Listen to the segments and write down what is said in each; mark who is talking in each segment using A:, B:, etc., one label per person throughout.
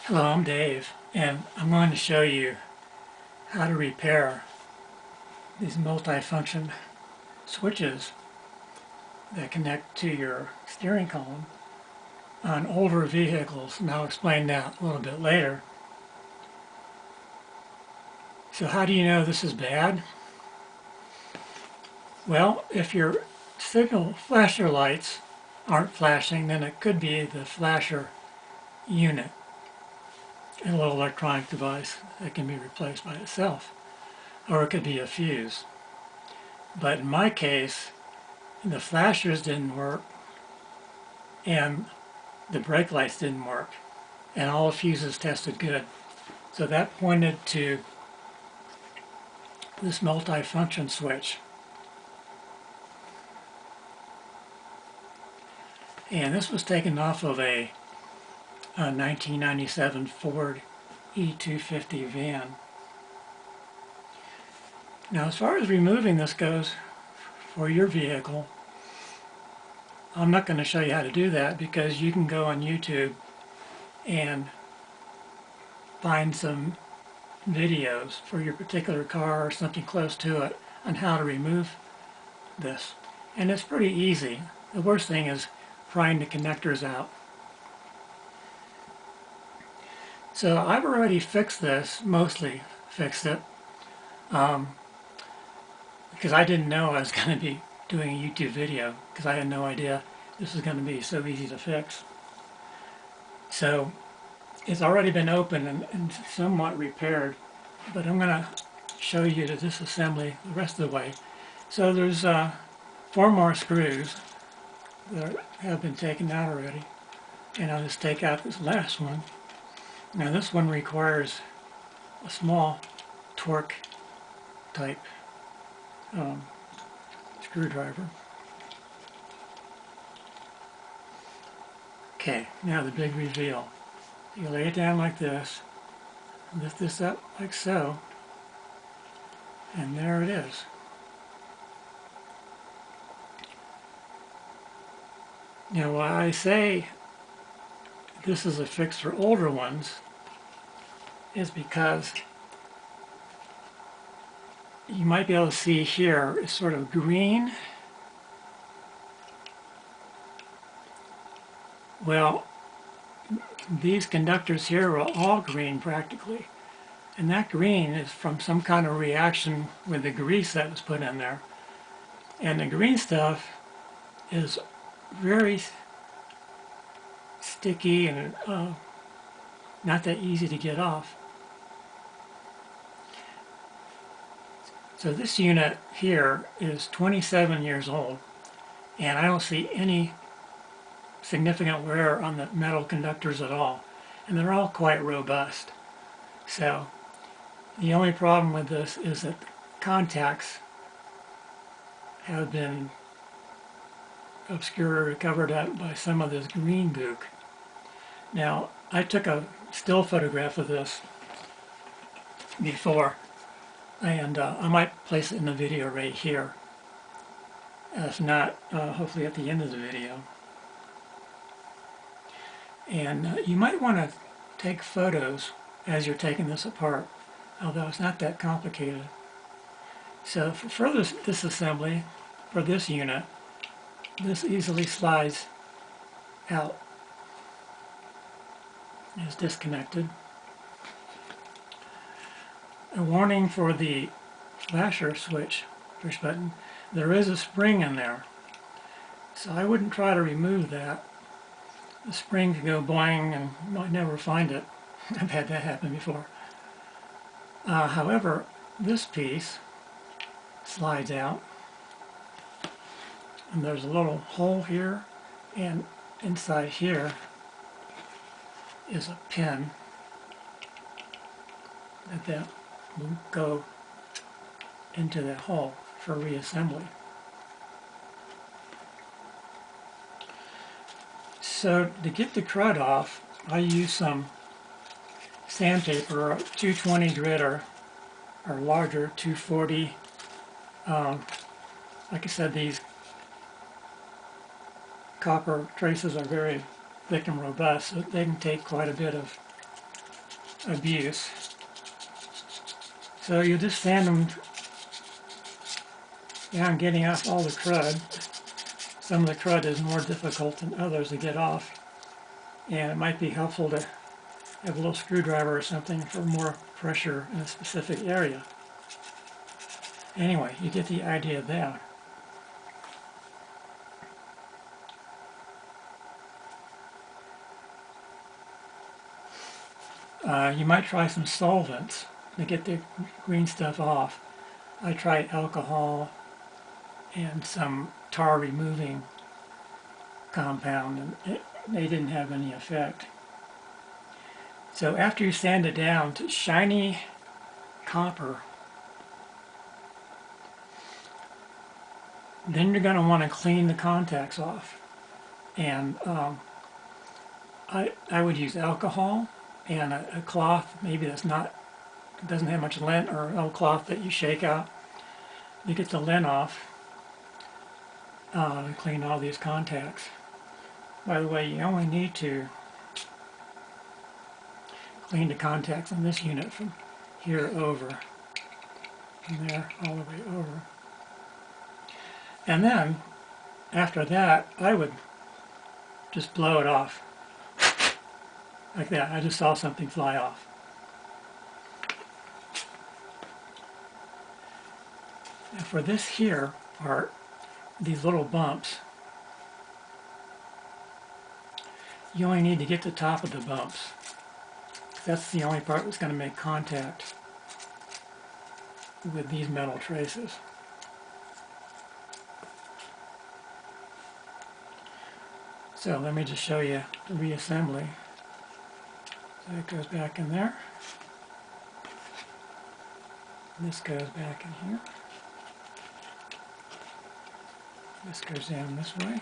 A: Hello, I'm Dave, and I'm going to show you how to repair these multifunction switches that connect to your steering column on older vehicles, and I'll explain that a little bit later. So how do you know this is bad? Well, if your signal flasher lights aren't flashing, then it could be the flasher unit, a little electronic device that can be replaced by itself, or it could be a fuse. But in my case, the flashers didn't work and the brake lights didn't work, and all the fuses tested good. So that pointed to this multifunction switch. And this was taken off of a 1997 Ford E250 van. Now, as far as removing this goes for your vehicle, I'm not going to show you how to do that because you can go on YouTube and find some videos for your particular car or something close to it on how to remove this. And it's pretty easy. The worst thing is prying the connectors out. So I've already fixed this, mostly fixed it, because I didn't know I was going to be doing a YouTube video, because I had no idea this was going to be so easy to fix. So it's already been opened and somewhat repaired, but I'm going to show you the disassembly the rest of the way. So there's 4 more screws that have been taken out already, and I'll just take out this last one. Now this one requires a small torque type screwdriver. Okay, now the big reveal. You lay it down like this, lift this up like so, and there it is. Now why I say this is a fix for older ones is because you might be able to see here it's sort of green. Well, these conductors here are all green practically, and that green is from some kind of reaction with the grease that was put in there, and the green stuff is very sticky and not that easy to get off. So this unit here is 27 years old, and I don't see any significant wear on the metal conductors at all, and they're all quite robust. So the only problem with this is that the contacts have been obscured or covered up by some of this green gook. Now I took a still photograph of this before, and I might place it in the video right here. If not, hopefully at the end of the video. And you might want to take photos as you're taking this apart, although it's not that complicated. So for further disassembly for this unit, this easily slides out. It's disconnected. A warning for the flasher switch push button, there is a spring in there, so I wouldn't try to remove that. The spring could go blang and you might never find it. I've had that happen before. However, this piece slides out, and there's a little hole here, and inside here is a pin that will go into that hole for reassembly. So to get the crud off, I use some sandpaper, 220 grit or larger, 240. Like I said, these copper traces are very thick and robust, so they can take quite a bit of abuse. So you just sand them down, getting off all the crud. Some of the crud is more difficult than others to get off, and it might be helpful to have a little screwdriver or something for more pressure in a specific area. Anyway, you get the idea there. You might try some solvents to get the green stuff off. I tried alcohol and some tar removing compound, and they didn't have any effect. So after you sand it down to shiny copper, then you're going to want to clean the contacts off. And I would use alcohol and a cloth, maybe that's not, doesn't have much lint, or a cloth that you shake out to get the lint off to clean all these contacts. By the way, you only need to clean the contacts on this unit from here over, from there all the way over. And then, after that, I would just blow it off. Like that. I just saw something fly off. Now for this here part, these little bumps, you only need to get to the top of the bumps. That's the only part that's going to make contact with these metal traces. So let me just show you the reassembly. So it goes back in there. This goes back in here. This goes down this way.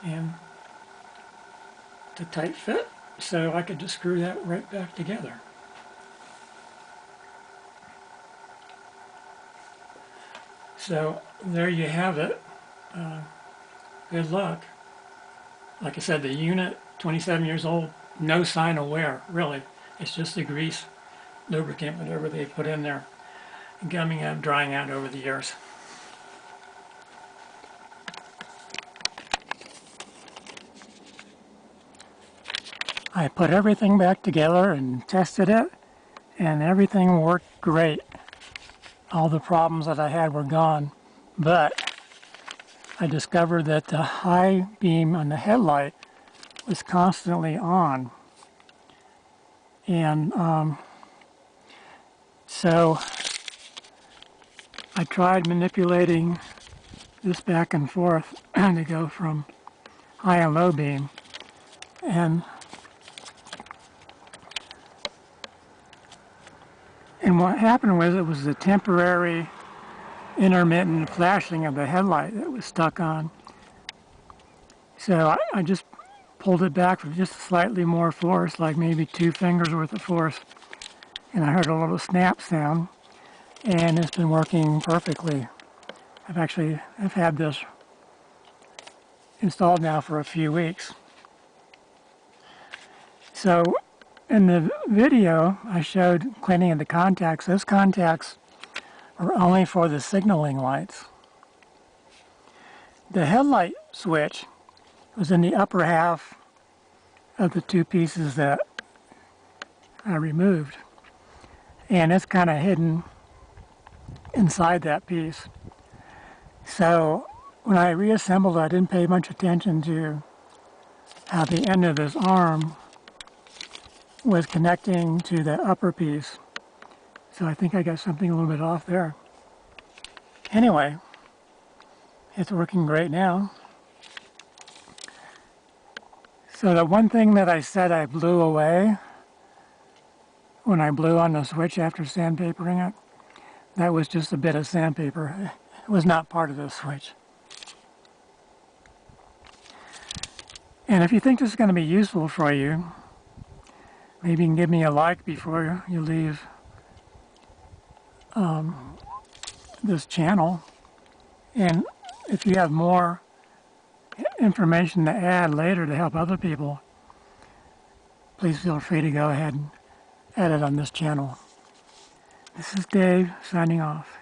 A: And it's a tight fit, so I could just screw that right back together. So there you have it. Good luck. Like I said, the unit, 27 years old, no sign of wear, really. It's just the grease, lubricant, whatever they put in there, gumming up, drying out over the years. I put everything back together and tested it, and everything worked great. All the problems that I had were gone, but I discovered that the high beam on the headlight was constantly on. And so I tried manipulating this back and forth to go from high and low beam. And what happened was, it was the temporary intermittent flashing of the headlight that was stuck on. So I just pulled it back with just slightly more force, like maybe 2 fingers worth of force, and I heard a little snap sound, and it's been working perfectly. I've had this installed now for a few weeks. So in the video I showed cleaning of the contacts. Those contacts are only for the signaling lights. The headlight switch was in the upper half of the 2 pieces that I removed, and it's kind of hidden inside that piece. So when I reassembled it, I didn't pay much attention to how the end of this arm was connecting to the upper piece. So I think I got something a little bit off there. Anyway, it's working great now. So the one thing that I said I blew away when I blew on the switch after sandpapering it, that was just a bit of sandpaper. It was not part of the switch. And if you think this is going to be useful for you, maybe you can give me a like before you leave this channel. And if you have more information to add later to help other people, please feel free to go ahead and edit on this channel. This is Dave signing off.